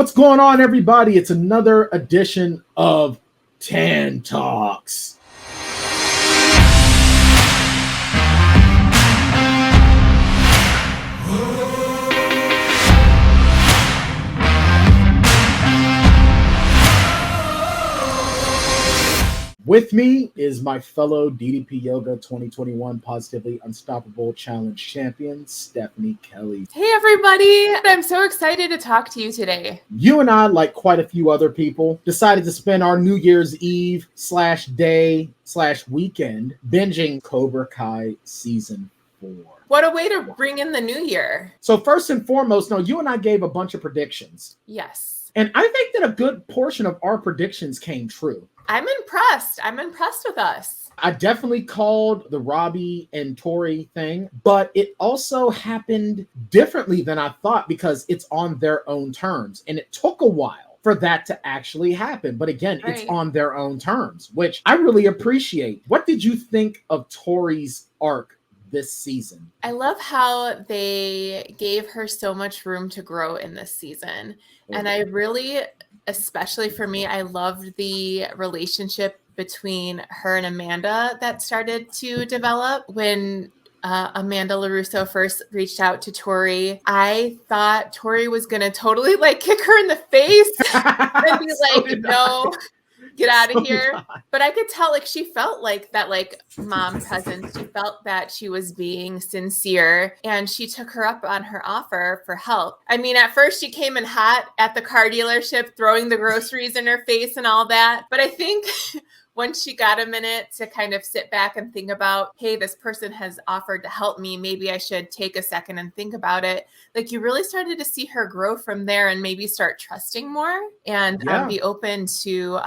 What's going on, everybody? It's another edition of Tann Talks. With me is my fellow DDP Yoga 2021 Positively Unstoppable Challenge champion, Stephanie Kelly. Hey everybody! I'm so excited to talk to you today. You and I, like quite a few other people, decided to spend our New Year's Eve / weekend binging Cobra Kai Season 4. What a way to bring in the new year. So first and foremost, you and I gave a bunch of predictions. Yes. And I think that a good portion of our predictions came true. I'm impressed with us. I definitely called the Robbie and Tori thing, but it also happened differently than I thought because it's on their own terms. And it took a while for that to actually happen. But again, It's on their own terms, which I really appreciate. What did you think of Tori's arc this season? I love how they gave her so much room to grow in this season. Okay. And I really, especially for me, I loved the relationship between her and Amanda that started to develop when Amanda LaRusso first reached out to Tori. I thought Tori was going to totally kick her in the face and be no. Get out of here. But I could tell she felt like that mom presence. She felt that she was being sincere and she took her up on her offer for help. I mean, at first she came in hot at the car dealership, throwing the groceries in her face and all that. But I think once she got a minute to kind of sit back and think about, hey, this person has offered to help me, maybe I should take a second and think about it. You really started to see her grow from there and maybe start trusting more and be open to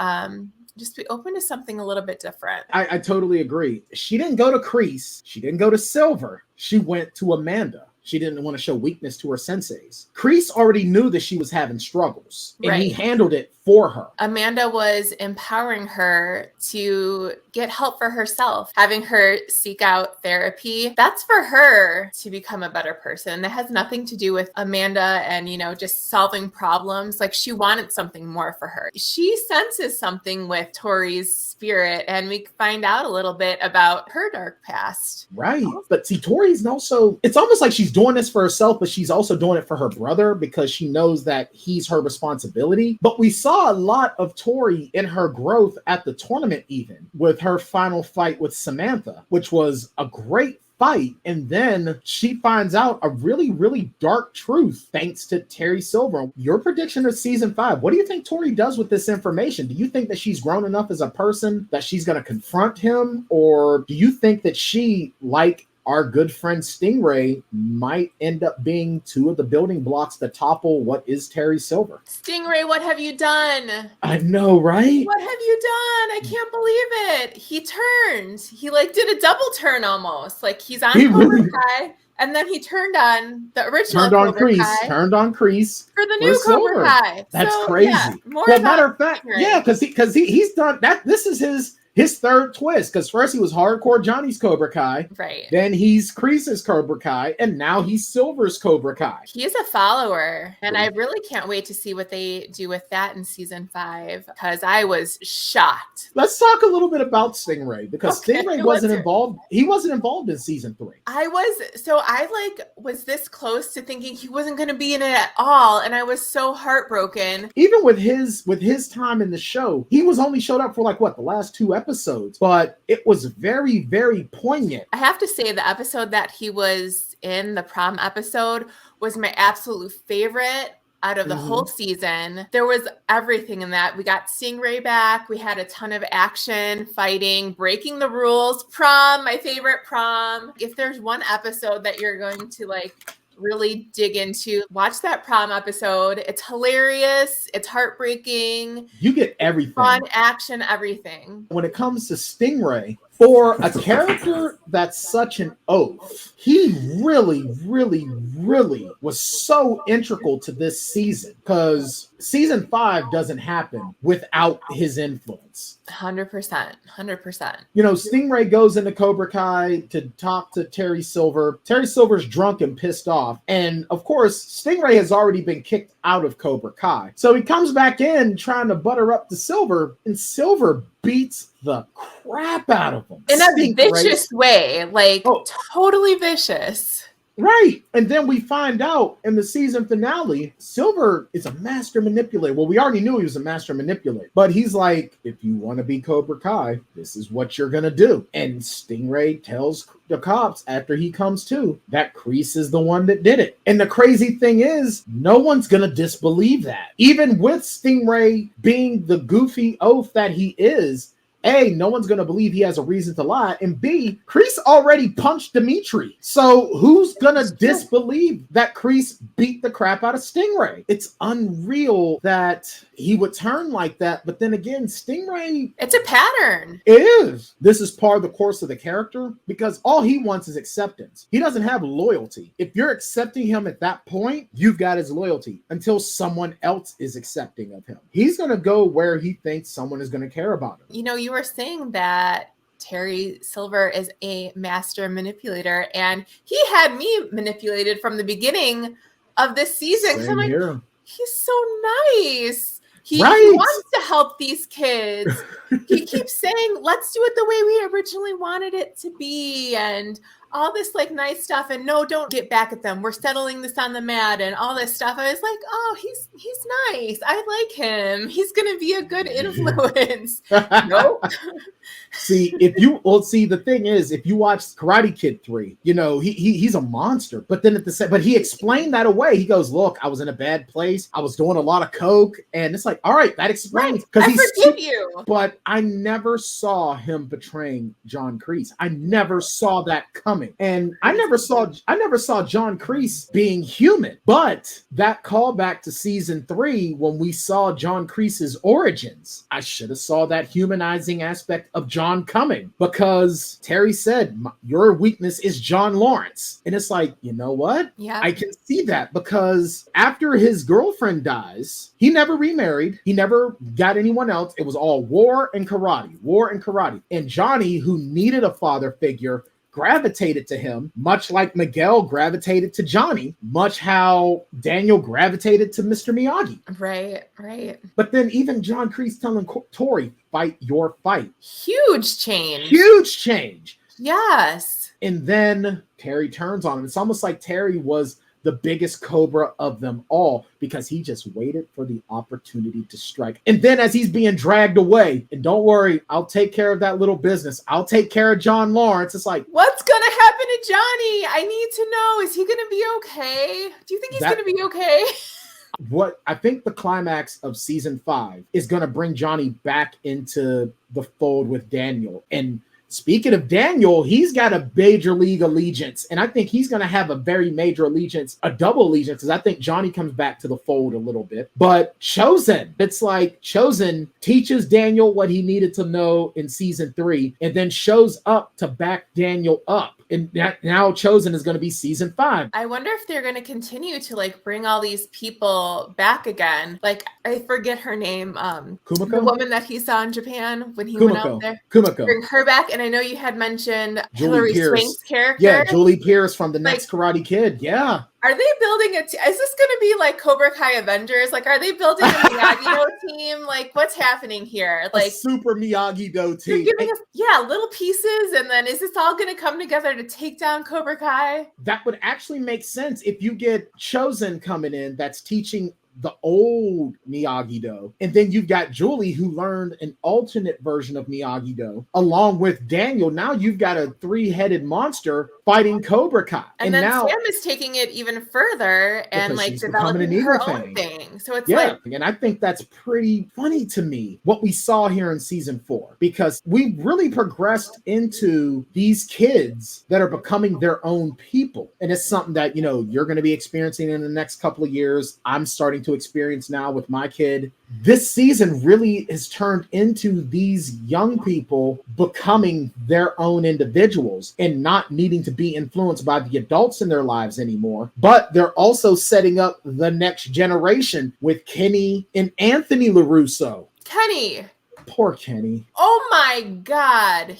just be open to something a little bit different. I totally agree. She didn't go to Kreese. She didn't go to Silver. She went to Amanda. She didn't want to show weakness to her senseis. Kreese already knew that she was having struggles, and he handled it for her. Amanda was empowering her to get help for herself, having her seek out therapy. That's for her to become a better person. That has nothing to do with Amanda and, just solving problems. She wanted something more for her. She senses something with Tori's spirit, and we find out a little bit about her dark past. Right. But see, Tori's also, it's almost like she's doing this for herself, but she's also doing it for her brother because she knows that he's her responsibility. But we saw a lot of Tori in her growth at the tournament, even with her final fight with Samantha, which was a great fight. And then she finds out a really, really dark truth thanks to Terry Silver. Your prediction of season 5, what do you think Tori does with this information? Do you think that she's grown enough as a person that she's going to confront him? Or do you think that she, like our good friend Stingray, might end up being two of the building blocks that topple what is Terry Silver? Stingray, what have you done? I know, right? What have you done? I can't believe it. He turned. He did a double turn almost. He's on Cobra Kai, and then he turned on the original Cobra Kai. Turned on Kreese for the new Cobra Kai. That's crazy. Yeah, matter of fact, because he's done that. This is his third twist, because first he was hardcore Johnny's Cobra Kai. Right. Then he's Kreese's Cobra Kai, and now he's Silver's Cobra Kai. He's a follower, and I really can't wait to see what they do with that in season 5, because I was shocked. Let's talk a little bit about Stingray, because Stingray wasn't involved. He wasn't involved in season 3. I was this close to thinking he wasn't going to be in it at all, and I was so heartbroken. Even with his time in the show, he was only showed up for the last 2 episodes, but it was very, very poignant. I have to say the episode that he was in, the prom episode, was my absolute favorite out of the whole season. There was everything in that. We got Stingray back. We had a ton of action, fighting, breaking the rules. Prom, my favorite prom. If there's one episode that you're going to really dig into, watch that prom episode. It's hilarious. It's heartbreaking. You get everything. Fun, action, everything. When it comes to Stingray, for a character that's such an oaf, he really, really, really was so integral to this season, because season 5 doesn't happen without his influence. 100%. 100%. You know, Stingray goes into Cobra Kai to talk to Terry Silver. Terry Silver's drunk and pissed off. And of course, Stingray has already been kicked out of Cobra Kai. So he comes back in trying to butter up to Silver, and Silver beats the crap out of him. In a vicious way. Like, totally vicious. Right. And then we find out in the season finale, Silver is a master manipulator. Well, we already knew he was a master manipulator, but he's like, if you want to be Cobra Kai, this is what you're going to do. And Stingray tells the cops after he comes to that Kreese is the one that did it. And the crazy thing is, no one's going to disbelieve that. Even with Stingray being the goofy oaf that he is, A, no one's going to believe he has a reason to lie. And B, Kreese already punched Dimitri. So who's going to disbelieve that Kreese beat the crap out of Stingray? It's unreal that he would turn like that. But then again, Stingray... It's a pattern. It is. This is part of the course of the character, because all he wants is acceptance. He doesn't have loyalty. If you're accepting him at that point, you've got his loyalty until someone else is accepting of him. He's going to go where he thinks someone is going to care about him. You know, you were saying that Terry Silver is a master manipulator, and he had me manipulated from the beginning of this season. Same I'm here. like, he's so nice. He Right. wants to help these kids. He keeps saying, let's do it the way we originally wanted it to be, and all this like nice stuff. And no, don't get back at them. We're settling this on the mat and all this stuff. I was like, oh, he's nice. I like him. He's gonna be a good influence. Nope. See, the thing is, if you watch Karate Kid 3, you know, he's a monster. But then but he explained that away. He goes, look, I was in a bad place. I was doing a lot of coke. And it's like, all right, that explains. Right. I forgive you. But I never saw him betraying John Kreese. I never saw that coming. And I never saw John Kreese being human. But that callback to season 3, when we saw John Kreese's origins, I should have saw that humanizing aspect of John coming, because Terry said, your weakness is John Lawrence. And it's like, you know what? Yeah. I can see that, because after his girlfriend dies, he never remarried. He never got anyone else. It was all war and karate. And Johnny, who needed a father figure, gravitated to him, much like Miguel gravitated to Johnny, much how Daniel gravitated to Mr. Miyagi. Right. But then even John Kreese telling Tori, fight your fight. Huge change. Yes. And then Terry turns on him. It's almost like Terry was the biggest Cobra of them all, because he just waited for the opportunity to strike. And then as he's being dragged away, and don't worry, I'll take care of that little business. I'll take care of John Lawrence. It's like, what's going to happen to Johnny? I need to know. Is he going to be okay? Do you think he's going to be okay? What I think the climax of season 5 is going to bring Johnny back into the fold with Daniel. And speaking of Daniel, he's got a major league allegiance, and I think he's going to have a very major allegiance, a double allegiance, because I think Johnny comes back to the fold a little bit. But Chosen, it's like Chosen teaches Daniel what he needed to know in season 3, and then shows up to back Daniel up. And now Chosen is going to be season 5. I wonder if they're going to continue to like bring all these people back again. Like, I forget her name. Kumiko? The woman that he saw in Japan when he Kumiko. went out there. Kumiko. Bring her back. And I know you had mentioned Julie Hilary Pierce. Swank's character. Yeah, Julie Pierce from the next Karate Kid. Yeah. Are they building is this going to be like Cobra Kai Avengers? Like, are they building a Miyagi-Do team? Like, what's happening here? Like, a super Miyagi-Do team. You're giving us, little pieces, and then is this all going to come together to take down Cobra Kai? That would actually make sense if you get Chosen coming in that's teaching the old Miyagi-Do. And then you've got Julie, who learned an alternate version of Miyagi-Do, along with Daniel. Now you've got a 3-headed monster fighting Cobra Kai. And then now Sam is taking it even further and like developing her own thing. So it's and I think that's pretty funny to me, what we saw here in season 4, because we really progressed into these kids that are becoming their own people. And it's something that, you know, you're going to be experiencing in the next couple of years. I'm starting to experience now with my kid. This season really has turned into these young people becoming their own individuals and not needing to be influenced by the adults in their lives anymore. But they're also setting up the next generation with Kenny and Anthony LaRusso. Kenny. Poor Kenny. Oh my God.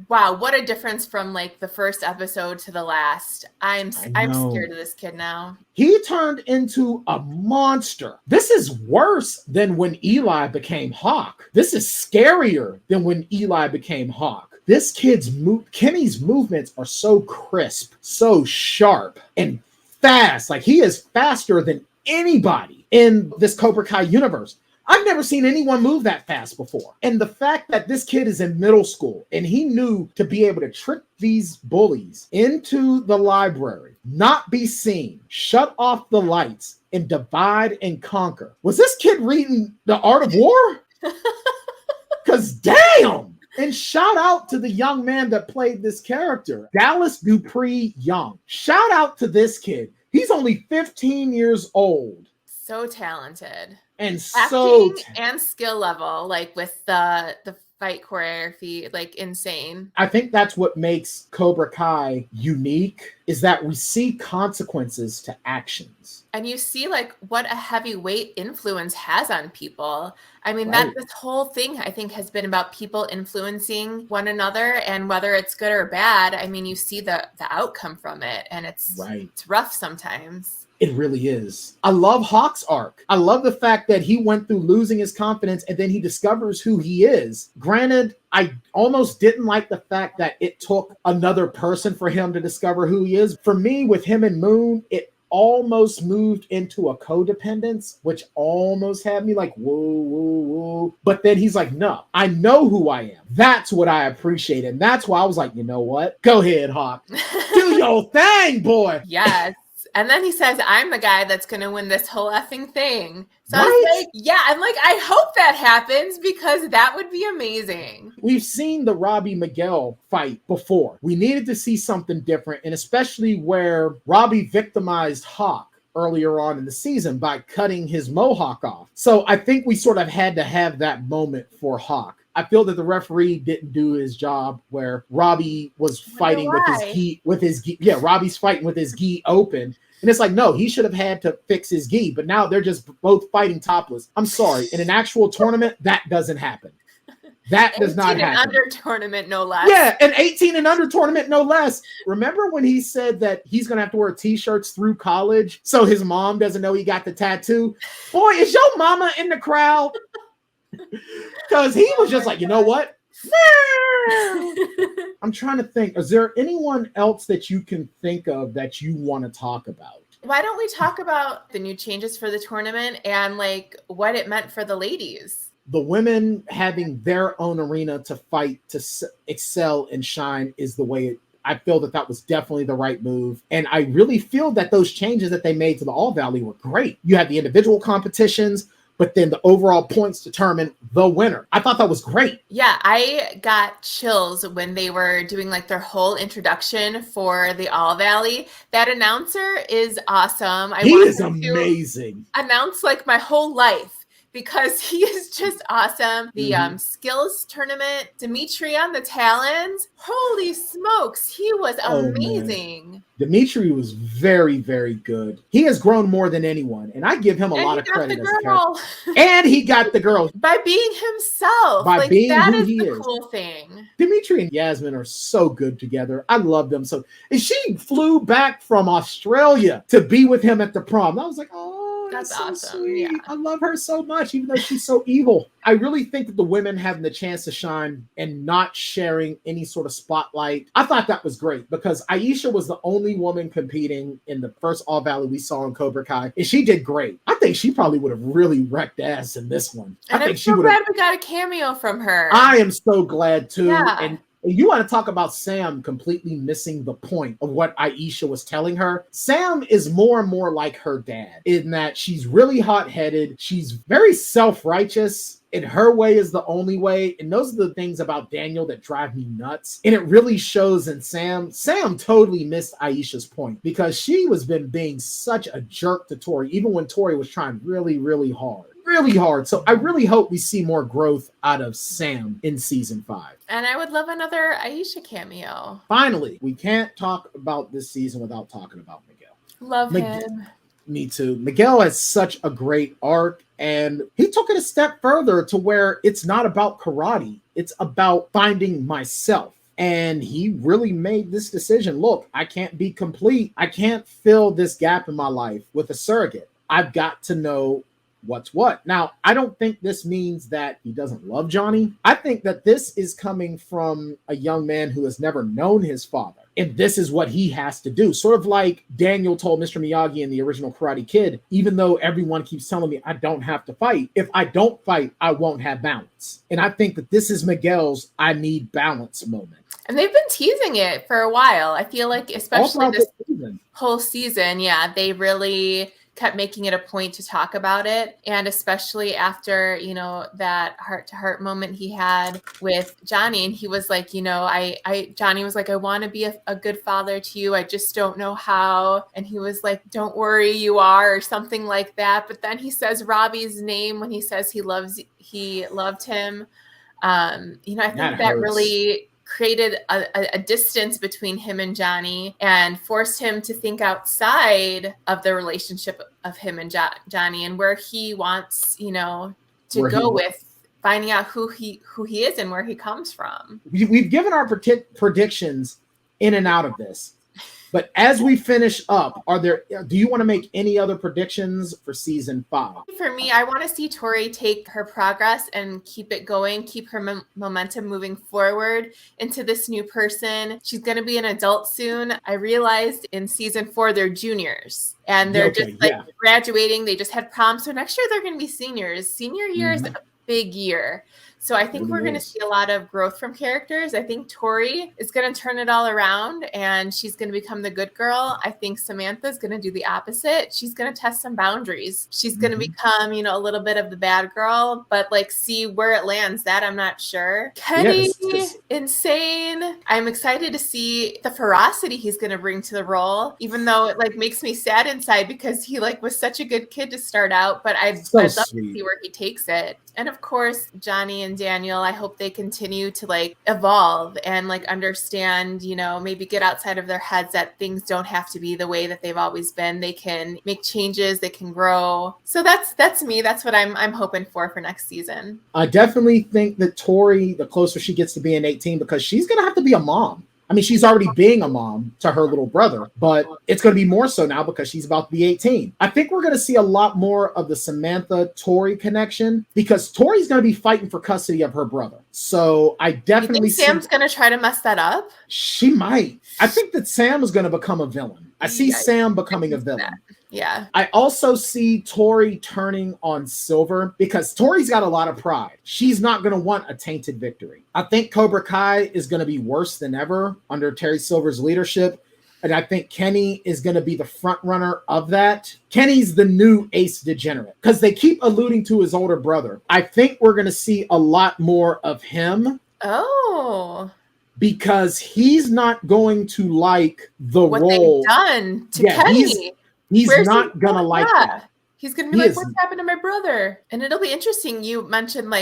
Wow, what a difference from like the first episode to the last. I'm scared of this kid now. He turned into a monster. This is worse than when Eli became Hawk. This is scarier than when Eli became Hawk. This Kenny's movements are so crisp, so sharp, and fast. Like, he is faster than anybody in this Cobra Kai universe. I've never seen anyone move that fast before. And the fact that this kid is in middle school and he knew to be able to trick these bullies into the library, not be seen, shut off the lights, and divide and conquer. Was this kid reading The Art of War? Because damn! And shout out to the young man that played this character, Dallas Dupree Young. Shout out to this kid. He's only 15 years old. So talented. And acting and skill level, like with the fight choreography, like insane. I think that's what makes Cobra Kai unique, is that we see consequences to actions. And you see like what a heavyweight influence has on people. I mean, Right. this whole thing, I think, has been about people influencing one another, and whether it's good or bad, I mean, you see the outcome from it, and it's rough sometimes. It really is. I love Hawk's arc. I love the fact that he went through losing his confidence and then he discovers who he is. Granted, I almost didn't like the fact that it took another person for him to discover who he is. For me, with him and Moon, it almost moved into a codependence, which almost had me like, whoa, whoa, whoa. But then he's like, no, I know who I am. That's what I appreciate. And that's why I was like, you know what? Go ahead, Hawk. Do your thing, boy. Yes. And then he says, I'm the guy that's going to win this whole effing thing. So I was like, yeah, I'm like, I hope that happens because that would be amazing. We've seen the Robbie Miguel fight before. We needed to see something different, and especially where Robbie victimized Hawk earlier on in the season by cutting his mohawk off. So I think we sort of had to have that moment for Hawk. I feel that the referee didn't do his job where Robbie was fighting with his gi. Yeah, Robbie's fighting with his gi open. And it's like, no, he should have had to fix his gi, but now they're just both fighting topless. I'm sorry. In an actual tournament, that doesn't happen. That does not happen. 18 and under tournament, no less. Yeah, an 18 and under tournament, no less. Remember when he said that he's going to have to wear T-shirts through college so his mom doesn't know he got the tattoo? Boy, is your mama in the crowd? Because he was just like, you know what? I'm trying to think. Is there anyone else that you can think of that you want to talk about? Why don't we talk about the new changes for the tournament and like what it meant for the ladies? The women having their own arena to fight, to excel and shine is the way I feel that was definitely the right move. And I really feel that those changes that they made to the All Valley were great. You had the individual competitions, but then the overall points determine the winner. I thought that was great. Yeah, I got chills when they were doing like their whole introduction for the All Valley. That announcer is awesome. He is amazing. Announce like my whole life because he is just awesome. The skills tournament, Dimitri on the talons, holy smokes, he was amazing. Man. Dimitri was very, very good. He has grown more than anyone, and I give him a lot of credit as a character. And he got the girl. By being himself. By being who he is. That is the cool thing. Dimitri and Yasmin are so good together. I love them so. And she flew back from Australia to be with him at the prom. I was like, oh. That's so awesome. Sweet. Yeah. I love her so much, even though she's so evil. I really think that the women having the chance to shine and not sharing any sort of spotlight, I thought that was great because Aisha was the only woman competing in the first All Valley we saw in Cobra Kai, and she did great. I think she probably would have really wrecked ass in this one. And I think she would. I'm so glad we got a cameo from her. I am so glad too. Yeah. And you want to talk about Sam completely missing the point of what Aisha was telling her. Sam is more and more like her dad in that she's really hot-headed. She's very self-righteous and her way is the only way. And those are the things about Daniel that drive me nuts. And it really shows in Sam. Sam totally missed Aisha's point because she was being such a jerk to Tori, even when Tori was trying really, really hard. Really hard. So I really hope we see more growth out of Sam in season 5. And I would love another Aisha cameo. Finally, we can't talk about this season without talking about Miguel. Love him. Me too. Miguel has such a great arc, and he took it a step further to where it's not about karate. It's about finding myself. And he really made this decision. Look, I can't be complete. I can't fill this gap in my life with a surrogate. I've got to know what's what. Now, I don't think this means that he doesn't love Johnny. I think that this is coming from a young man who has never known his father. And this is what he has to do. Sort of like Daniel told Mr. Miyagi in the original Karate Kid, even though everyone keeps telling me I don't have to fight, if I don't fight, I won't have balance. And I think that this is Miguel's I need balance moment. And they've been teasing it for a while. I feel like, especially this whole season, they really kept making it a point to talk about it. And especially after, that heart-to-heart moment he had with Johnny. And he was like, Johnny was like, I want to be a good father to you. I just don't know how. And he was like, don't worry, you are, or something like that. But then he says Robbie's name when he says he loved him. I think that really created a distance between him and Johnny and forced him to think outside of the relationship of him and Johnny and where he wants, to go with finding out who he is and where he comes from. We've given our predictions in and out of this. But as we finish up, do you want to make any other predictions for season 5? For me, I want to see Tori take her progress and keep it going, keep her momentum moving forward into this new person. She's going to be an adult soon. I realized in season 4, they're juniors and they're graduating. They just had prom. So next year they're going to be seniors. Senior year is a big year. So I think we're going to see a lot of growth from characters. I think Tori is going to turn it all around and she's going to become the good girl. I think Samantha is going to do the opposite. She's going to test some boundaries. She's going to become, a little bit of the bad girl, but see where it lands. That I'm not sure. Kenny, insane. I'm excited to see the ferocity he's going to bring to the role, even though it makes me sad inside because he was such a good kid to start out, but I'd love to see where he takes it. And of course, Johnny and Daniel, I hope they continue to evolve and understand, maybe get outside of their heads that things don't have to be the way that they've always been. They can make changes, they can grow. So that's me. That's what I'm hoping for next season. I definitely think that Tori, the closer she gets to being 18, because she's going to have to be a mom. I mean, she's already being a mom to her little brother, but it's going to be more so now because she's about to be 18. I think we're going to see a lot more of the Samantha-Tori connection because Tori's going to be fighting for custody of her brother. So I definitely see Sam's going to try to mess that up? She might. I think that Sam is going to become a villain. I see Sam becoming a villain. Yeah. I also see Tori turning on Silver because Tori's got a lot of pride. She's not going to want a tainted victory. I think Cobra Kai is going to be worse than ever under Terry Silver's leadership. And I think Kenny is going to be the front runner of that. Kenny's the new Ace Degenerate because they keep alluding to his older brother. I think we're going to see a lot more of him. Oh. Because he's not going to like the what role. They've done to Kenny. He's not going to like that. He's going to be what's happened to my brother? And it'll be interesting. You mentioned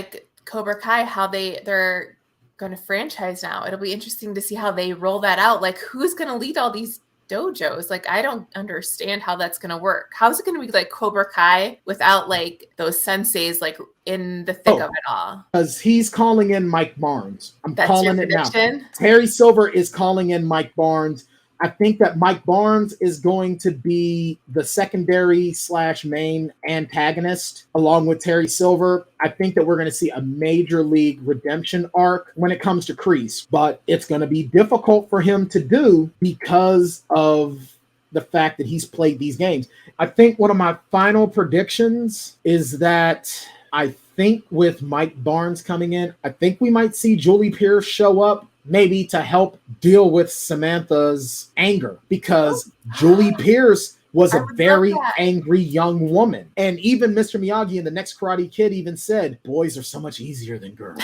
Cobra Kai, how they're going to franchise now. It'll be interesting to see how they roll that out. Who's going to lead all these dojos? I don't understand how that's going to work. How's it going to be Cobra Kai without those senseis in the thick of it all? Because he's calling in Mike Barnes. That's calling it now. Terry Silver is calling in Mike Barnes. I think that Mike Barnes is going to be the secondary / main antagonist along with Terry Silver. I think that we're going to see a major league redemption arc when it comes to Kreese, but it's going to be difficult for him to do because of the fact that he's played these games. I think one of my final predictions is that I think with Mike Barnes coming in, I think we might see Julie Pierce show up maybe to help deal with Samantha's anger because Julie Pierce was I a would love very that. angry young woman. And even Mr. Miyagi in the next Karate Kid even said, boys are so much easier than girls.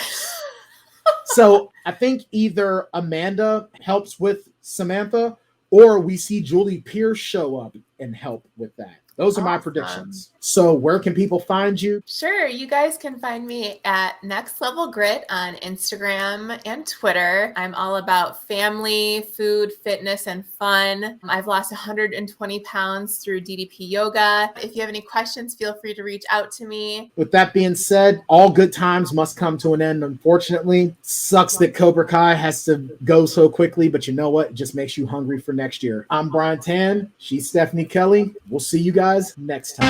So I think either Amanda helps with Samantha, or we see Julie Pierce show up and help with that. Those are my Awesome. predictions. So where can people find you? Sure. You guys can find me at Next Level Grit on Instagram and Twitter. I'm all about family, food, fitness, and fun. I've lost 120 pounds through DDP yoga. If you have any questions, feel free to reach out to me. With that being said, all good times must come to an end, unfortunately. Sucks that Cobra Kai has to go so quickly, but you know what? It just makes you hungry for next year. I'm Bryan Tann. She's Stephanie Kelly. We'll see you guys next time.